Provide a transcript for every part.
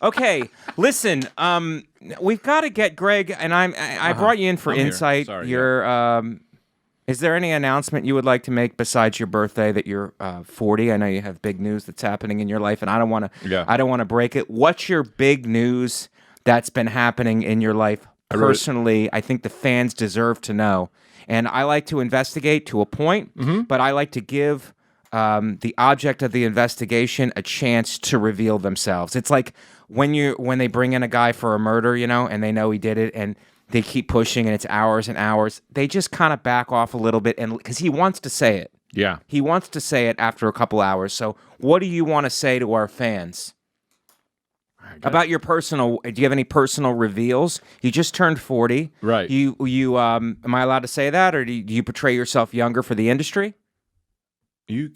Okay, listen. We've got to get Greg, and I brought you in for I'm here. insight. Sorry, Is there any announcement you would like to make besides your birthday that you're 40? I know you have big news that's happening in your life, and I don't want to. Yeah. I don't want to break it. What's your big news that's been happening in your life personally? I think the fans deserve to know, and I like to investigate to a point, but I like to give the object of the investigation a chance to reveal themselves. It's like when they bring in a guy for a murder, and they know he did it, and they keep pushing, and it's hours and hours. They just kind of back off a little bit, and because he wants to say it. Yeah. He wants to say it after a couple hours. So, what do you want to say to our fans about your personal? Do you have any personal reveals? You just turned 40, Right. You am I allowed to say that, or do you portray yourself younger for the industry?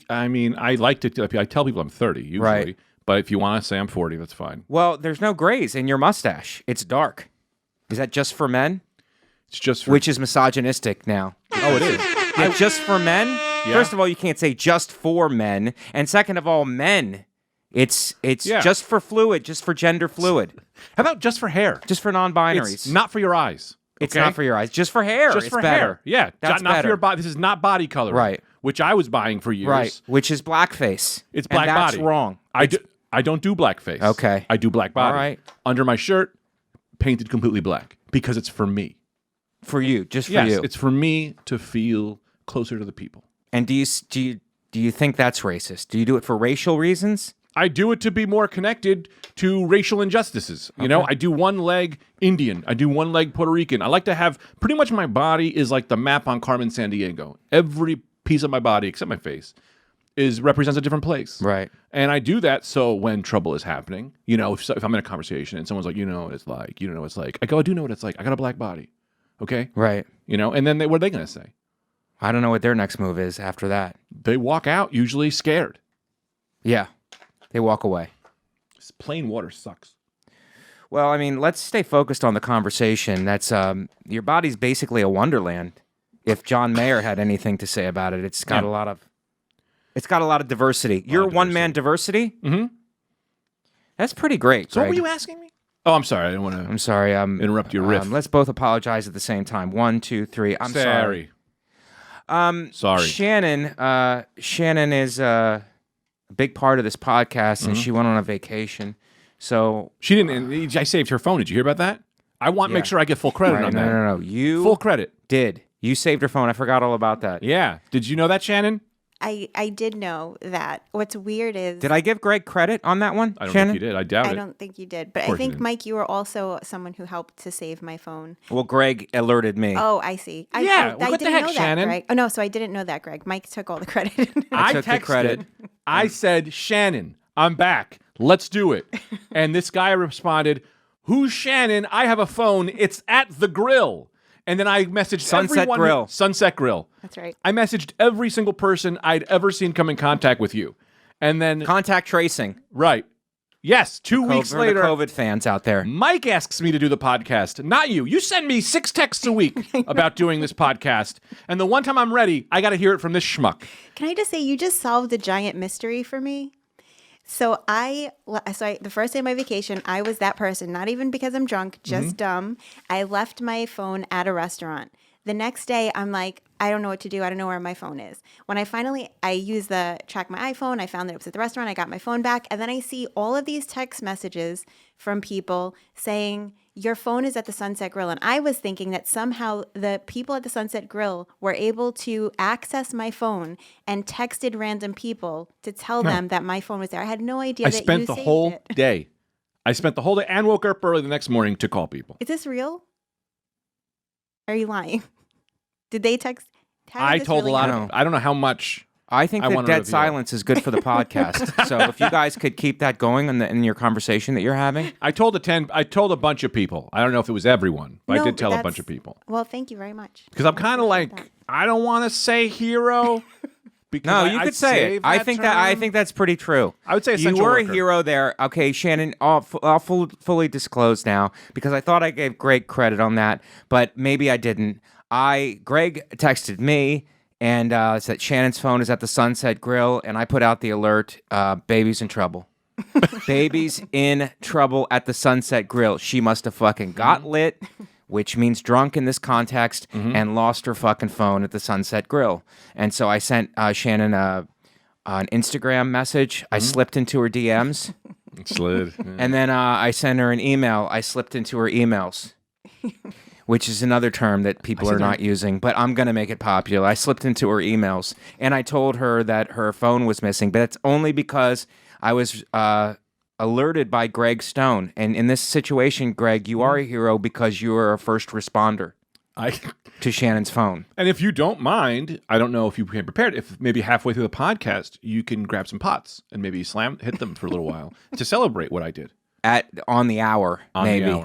I like to. I tell people I'm 30 usually, Right. But if you want to say I'm 40, that's fine. Well, there's no grays in your mustache. It's dark. Is that just for men? It's just for, Which is misogynistic now. Oh, it is. Yeah, just for men? Yeah. First of all, you can't say just for men. And second of all, men. It's just for fluid, just for gender fluid. How about just for hair? Just for non-binaries. It's not for your eyes. It's okay? not for your eyes. Just for hair. Just it's for better. hair. Yeah. That's not better. for your body. This is not body color. Right. Which I was buying for years. Right. Which is blackface. It's black and that's body. wrong. I don't do blackface. Okay. I do black body. All right. Under my shirt, painted completely black because it's for me. For you, just for Yes, you. it's for me to feel closer to the people. And do you think that's racist? Do you do it for racial reasons? I do it to be more connected to racial injustices. You know, I do one leg Indian. I do one leg Puerto Rican. I like to have pretty much my body is like the map on Carmen Sandiego. Every piece of my body, except my face, represents a different place. Right. And I do that so when trouble is happening, if I'm in a conversation and someone's like, what it's like, what it's like. I go, I do know what it's like. I got a black body. Okay? Right. And then what are they going to say? I don't know what their next move is after that. They walk out usually scared. Yeah. They walk away. Plain water sucks. Well, I mean, let's stay focused on the conversation. That's your body's basically a wonderland. If John Mayer had anything to say about it, it's got a lot of diversity. You're one-man diversity? Mm-hmm. That's pretty great, So Greg. what were you asking me? Oh, I'm sorry. I didn't want to I'm sorry. interrupt your riff. Let's both apologize at the same time. 1, 2, 3. I'm sorry. Sorry. Shannon is a big part of this podcast, and she went on a vacation. So She didn't. I saved her phone. Did you hear about that? I want to make sure I get full credit on that. No. You Full credit. did. You saved her phone. I forgot all about that. Yeah. Did you know that, Shannon? I did know that. What's weird is Did I give Greg credit on that one? I don't Shannon? think you did. I doubt I it. don't think you did, but I course you think didn't. Mike, you were also someone who helped to save my phone. Well, Greg alerted me. Oh, I see. Yeah, I well, what the didn't heck, know that, Shannon? Greg. Oh no, so I didn't know that, Greg. Mike took all the credit. I took the texted. credit. I said, Shannon, I'm back. Let's do it. And this guy responded, who's Shannon? I have a phone. It's at the grill. And then I messaged Sunset everyone. Grill. Sunset Grill. That's right. I messaged every single person I'd ever seen come in contact with you. And then, Contact tracing. right. Yes, 2 weeks For later, the COVID fans out there. Mike asks me to do the podcast, not you. You send me 6 texts a week about doing this podcast. And the one time I'm ready, I got to hear it from this schmuck. Can I just say, you just solved a giant mystery for me. So the first day of my vacation, I was that person, not even because I'm drunk, just dumb. I left my phone at a restaurant. The next day, I'm like, I don't know what to do. I don't know where my phone is. When I used track my iPhone, I found that it was at the restaurant. I got my phone back. And then I see all of these text messages from people saying, your phone is at the Sunset Grill. And I was thinking that somehow the people at the Sunset Grill were able to access my phone and texted random people to tell them that my phone was there. I had no idea I that spent you the saved whole it. day. I spent the whole day and woke up early the next morning to call people. Is this real? Are you lying? Did they text? I told a lot of. I don't know how much. I think I that wanna dead reveal. silence is good for the podcast. So if you guys could keep that going in your conversation that you're having. I told a bunch of people. I don't know if it was everyone, but I No, did tell a that's- bunch of people. Well, thank you very much. Because I'm kind of like, I don't want to say hero. Because No, you could say it. I think that's pretty true. I would say you essential were worker. a hero there. Okay, Shannon, I'll fully disclose now because I thought I gave Greg credit on that, but maybe I didn't. Greg texted me and said Shannon's phone is at the Sunset Grill, and I put out the alert, baby's in trouble. Baby's in trouble at the Sunset Grill. She must have fucking got lit, which means drunk in this context, and lost her fucking phone at the Sunset Grill. And so I sent Shannon an Instagram message. I slipped into her DMs. Slid. Yeah. And then I sent her an email. I slipped into her emails, which is another term that people are not using, but I'm going to make it popular. I slipped into her emails, and I told her that her phone was missing, but it's only because I was alerted by Greg Stone. And in this situation, Greg, you are a hero because you are a first responder to Shannon's phone. And if you don't mind, I don't know if you came prepared, if maybe halfway through the podcast, you can grab some pots and maybe hit them for a little while to celebrate what I did. On the hour, maybe.